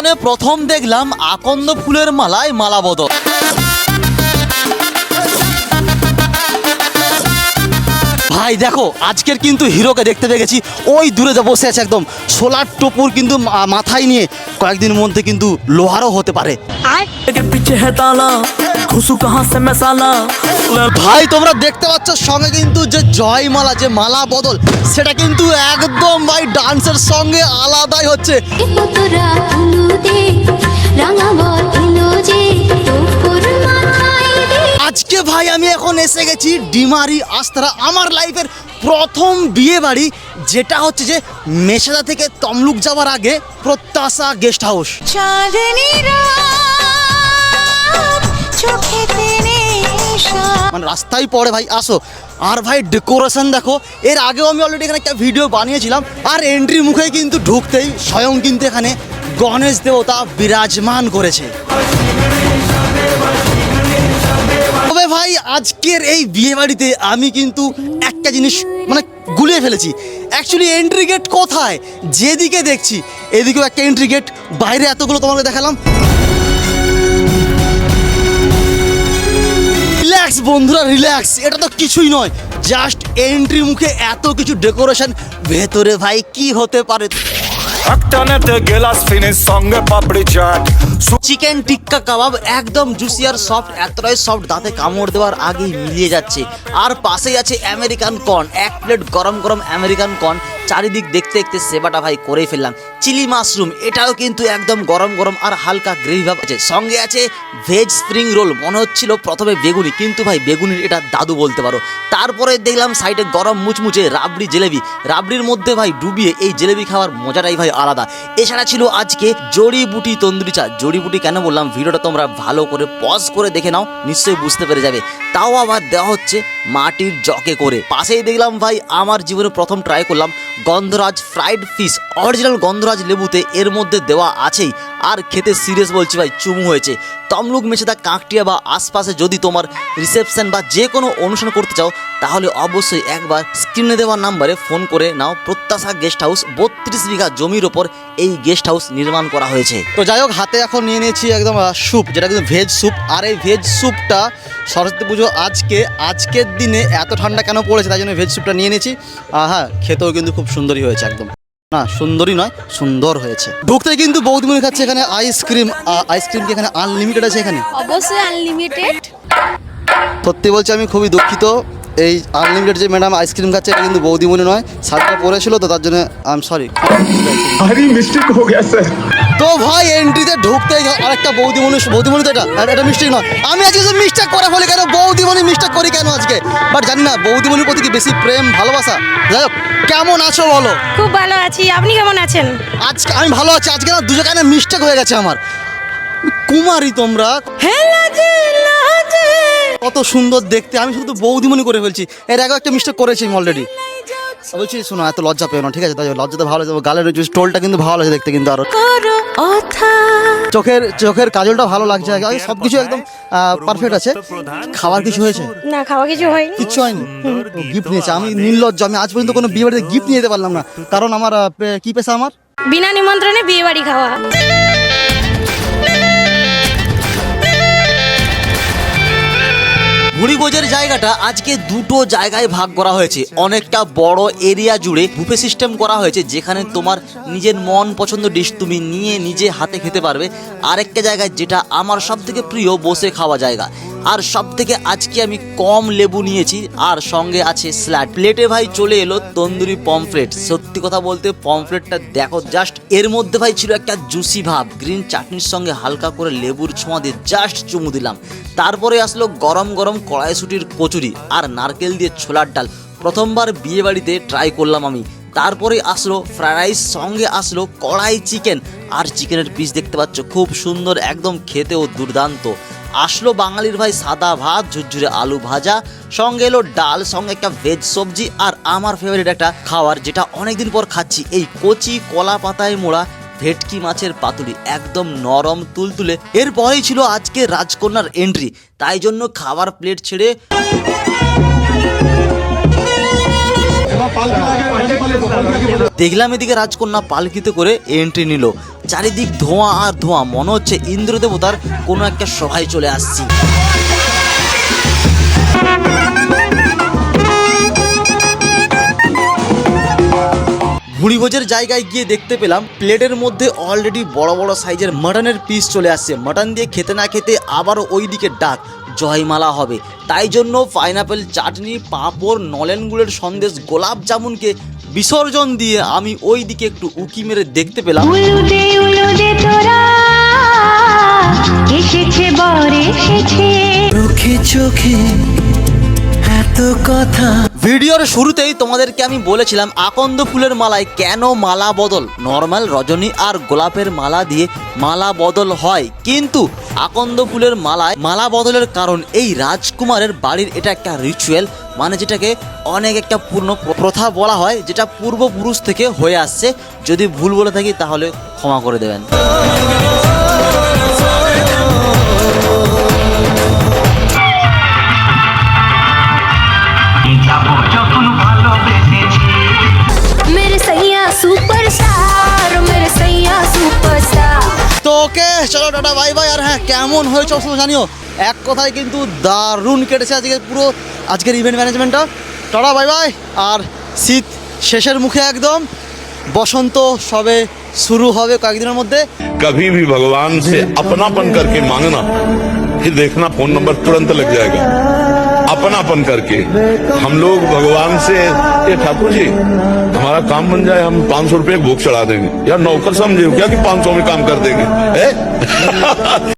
জীবনে প্রথম দেখলাম আকন্দ ফুলের মালায় মালা বদল। ভাই দেখো আজকের কিন্তু হিরোকে দেখতে পেয়ে গেছি, ওই দূরে যা বসে আছে একদম সোলার টোপুর কিন্তু মাথায় নিয়ে, কয়েকদিনের মধ্যে কিন্তু লোহারও হতে পারে। ভাই তোমরা দেখতে পাচ্ছ সঙ্গে কিন্তু যে জয়মালা, যে মালা বদল, সেটা কিন্তু একদম ভাই ডান্সের সঙ্গে আলাদাই হচ্ছে। আজকে ভাই আমি এখন এসে গেছি ডিমারি আস্তারা, আমার লাইফের প্রথম বিয়ে বাড়ি, যেটা হচ্ছে যে মেশাদা থেকে তমলুক যাওয়ার আগে প্রত্যাশা গেস্ট হাউস। মানে রাস্তায় পড়ে ভাই, আসো। আর ভাই ডেকোরেশন দেখো, এর আগেও আমি অলরেডি এখানে একটা ভিডিও বানিয়েছিলাম। আর এন্ট্রি মুখে কিন্তু ঢুকতেই স্বয়ং কিন্তু এখানে গণেশ দেবতা বিরাজমান করেছে। তবে ভাই আজকের এই বিয়ে বাড়িতে আমি কিন্তু একটা জিনিস মানে গুলিয়ে ফেলেছি। অ্যাকচুয়ালি এন্ট্রি গেট কোথায়? যেদিকে দেখছি এদিকেও একটা এন্ট্রি গেট, বাইরে এতগুলো তোমাকে দেখালাম। রিল্যাক্স বন্ধুরা, রিল্যাক্স, এটা তো কিছুই নয়, জাস্ট এন্ট্রি মুখে এত কিছু ডেকোরেশন, ভেতরে ভাই কি হতে পারে। চিকেন টিক্কা কাবাব একদম জুসি আর সফট, এতটাই সফট দাঁতে কামড় দেওয়ার আগেই মিলিয়ে যাচ্ছে। আর পাশেই আছে আমেরিকান কর্ন, এক প্লেট গরম গরম আমেরিকান কর্ন, চারিদিক দেখতে দেখতে সেবাটা ভাই করেই ফেললাম। চিলি মাশরুম, এটাও কিন্তু একদম গরম গরম আর হালকা গ্রেভি ভাব আছে। সঙ্গে আছে ভেজ স্প্রিং রোল, মনে হচ্ছিল প্রথমে বেগুনি, কিন্তু ভাই বেগুনির এটা দাদু বলতে পারো। তারপরে দেখলাম সাইডে গরম মুচমুচে রাবড়ি জিলেবি, রাবড়ির মধ্যে ভাই ডুবিয়ে এই জিলেবি খাওয়ার মজাটাই ভাই আলাদা। এছাড়া ছিল আজকে জড়িবুটি তন্দুরি চা। জড়িবুটি কেন বললাম, ভিডিওটা তোমরা ভালো করে পজ করে দেখে নাও, নিশ্চয়ই বুঝতে পেরে যাবে। তাও আবার দেওয়া হচ্ছে মাটির জগে করে। পাশেই দেখলাম ভাই আমার জীবনে প্রথম ট্রাই করলাম গন্ধরাজ ফ্রাইড ফিশ, অরিজিনাল গন্ধরাজ লেবুতে এর মধ্যে দেওয়া আছেই। আর খেতে সিরিয়াস বলছি ভাই, চুমু হয়েছে। তমলুক মেছেদা কাঁকটিয়া বা আশপাশে যদি তোমার রিসেপশন বা যে কোনো অনুষ্ঠান করতে চাও, তাহলে অবশ্যই একবার স্ক্রিনে দেওয়া নাম্বারে ফোন করে নাও। প্রত্যাশা গেস্ট হাউস, 32 বিঘা জমির ওপর এই গেস্ট হাউস নির্মাণ করা হয়েছে। তো যাই হোক, হাতে এখন নিয়ে নিয়েছি একদম স্যুপ, যেটা কিন্তু ভেজ স্যুপ। আর এই ভেজ স্যুপটা সরস্বতী পুজো আজকের দিনে এত ঠান্ডা কেন পড়েছে, তাই জন্য ভেজ স্যুপটা নিয়ে নিয়েছি। হ্যাঁ, খেতেও কিন্তু খুব সুন্দরই হয়েছে, একদম না সুন্দরই নয়, সুন্দর হয়েছে। ঢুকতে কিন্তু বৌদিমণি খাচ্ছে এখানে আইসক্রিম। আইসক্রিম কি এখানে আনলিমিটেড আছে? এখানে অবশ্যই আনলিমিটেড। সত্যি বলছি আমি খুবই দুঃখিত, এই আনলিমিটেড যে ম্যাডাম আইসক্রিম খাচ্ছে এটা কিন্তু বৌদিমণি নয়। শার্টটা পরেছিল তো তার জন্য আই এম সরি, মিস্টেক হয়ে গেছে। তো ভাই এন্ট্রিতে ঢুকতেই আরেকটা বৌদিমণি তো এটা মিস্টেক নয়। আমি আজকে মিস্টেক করে ফেলি কেন, বৌদিমণি মিস্টেক করি কেন আজকে, বাট জানি না বৌদিমণির প্রতি কি বেশি প্রেম ভালোবাসা। যাই হোক, কেমন আছো বলো? খুব ভালো আছি, আপনি কেমন আছেন? আজকে আমি ভালো আছি। আজকে না দুজনে মিস্টেক হয়ে গেছে আমার। কুমারী তোমরা, কত সুন্দর দেখতে, আমি শুধু বৌদিমণি করে ফেলছি। এর আগে একটা মিস্টেক করেছি আমি অলরেডি। বলছি শোনো, এত লজ্জা পেও না, ঠিক আছে? তাই লজ্জাটা ভালো লাগছে, গালের ওই টোলটা কিন্তু ভালো লাগছে দেখতে, কিন্তু আরো চোখের কাজলটা ভালো লাগছে, সবকিছু একদম পারফেক্ট আছে। খাবার কিছু হয়েছে? না, খাওয়া কিছু হয়নি। কিচ্ছু হয়নি। গিফট নিয়েছে, আমি নির্লজ্জ, আমি আজ পর্যন্ত কোনো বিয়ে বাড়িতে গিফট নিয়ে যেতে পারলাম না, কারণ আমার কি পেশা, আমার বিনা নিমন্ত্রণে বিয়ে বাড়ি খাওয়া। ভুড়িভোজের জায়গাটা আজকে দুটো জায়গায় ভাগ করা হয়েছে। অনেকটা বড় এরিয়া জুড়ে বুফে সিস্টেম করা হয়েছে, যেখানে তোমার নিজের মন পছন্দ ডিশ তুমি নিয়ে নিজে হাতে খেতে পারবে। আরেকটা জায়গায়, যেটা আমার সব থেকে প্রিয়, বসে খাওয়া জায়গা। আর সব থেকে আজকে আমি কম লেবু নিয়েছি, আর সঙ্গে আছে স্যালাড। প্লেটে ভাই চলে এলো তন্দুরি পমফ্রেট। সত্যি কথা বলতে পমফ্রেটটা দেখো জাস্ট, এর মধ্যে ভাই ছিল একটা জুসি ভাব। গ্রিন চাটনির সঙ্গে হালকা করে লেবুর ছোঁয়া দিয়ে জাস্ট চুমু দিলাম। তারপরে আসলো গরম গরম কড়াইশুটির কচুরি আর নারকেল দিয়ে ছোলার ডাল। প্রথমবার বিয়ে বাড়িতে ট্রাই করলাম আমি। তারপরে আসলো ফ্রাইড রাইস, সঙ্গে আসলো কড়াই চিকেন। আর চিকেনের পিস দেখতে পাচ্ছ, খুব সুন্দর, একদম খেতেও দুর্দান্ত। আসলো বাঙালির ভাই সাদা ভাত, ঝুরঝুরে আলু ভাজা, সঙ্গে এলো ডাল, সঙ্গে একটা ভেজ সবজি। আর আমার ফেভারিট একটা খাবার, যেটা অনেকদিন পর খাচ্ছি, এই কচি কলা পাতায় মোড়া ভেটকি মাছের পাতুরি, একদম নরম তুলতুলে। এরপরেই ছিল আজকে রাজকন্যার এন্ট্রি, তাই জন্য খাবার প্লেট ছেড়ে দেখলাম এদিকে রাজকন্যা পালকিতে করে এন্ট্রি নিল। চারিদিক ধোঁয়া আর ধোঁয়া, মনে হচ্ছে ইন্দ্র দেবতার কোনো একটা সভায় চলে আসছি। ভুঁড়িভোজের জায়গায় গিয়ে দেখতে পেলাম প্লেটের মধ্যে অলরেডি বড় বড় সাইজের মাটনের পিস চলে আসছে। মাটন দিয়ে খেতে না খেতে আবারও ওই দিকে ডাক জয়মালা হবে, তাই জন্য পাইনাপেল চাটনি, পাঁপড়, নলেন গুড়ের সন্দেশ, গোলাপ জামুনকে বিসর্জন দিয়ে আমি ওই দিকে একটু উকি মেরে দেখতে পেলাম উলুদে উলুদে তোরা এসেছে বর এসেছে চোখে চোখে এত কথা। ভিডিওর শুরুতেই তোমাদেরকে আমি বলেছিলাম আকন্দ ফুলের মালায় কেন মালা বদল, নর্মাল রজনী আর গোলাপের মালা দিয়ে মালা বদল হয়, কিন্তু আকন্দ ফুলের মালায় মালা বদলের কারণ এই রাজকুমারের বাড়ির এটা একটা রিচুয়াল, মানে যেটাকে অনেক একটা পূর্ণ প্রথা বলা হয়, যেটা পূর্বপুরুষ থেকে হয়ে আসছে। যদি ভুল বলে থাকি তাহলে ক্ষমা করে দেবেন। मेरे सैया सुपरस्टार मेरे सैया सुपरस्टार। তো ওকে চলো টাটা বাই বাই। আর হ্যাঁ, কেমন হয়েছে অবশ্যই জানিও। এক কথায় কিন্তু দারুণ কেটেছে আজকে পুরো আজকের ইভেন্ট ম্যানেজমেন্টটা। Tata bye bye. আর শীত শেষের মুখে একদম, বসন্ত সবে শুরু হবে কয়েকদিনের মধ্যে। कभी भी भगवान से अपनापन करके मांगना, फिर देखना फोन नंबर तुरंत लग जाएगा। अपनापन करके हम लोग भगवान से, ये ठाकुर जी हमारा काम बन जाए, हम 500 रुपये भोग चढ़ा देंगे। यार नौकर समझे हो क्या कि 500 में काम कर देंगे, है?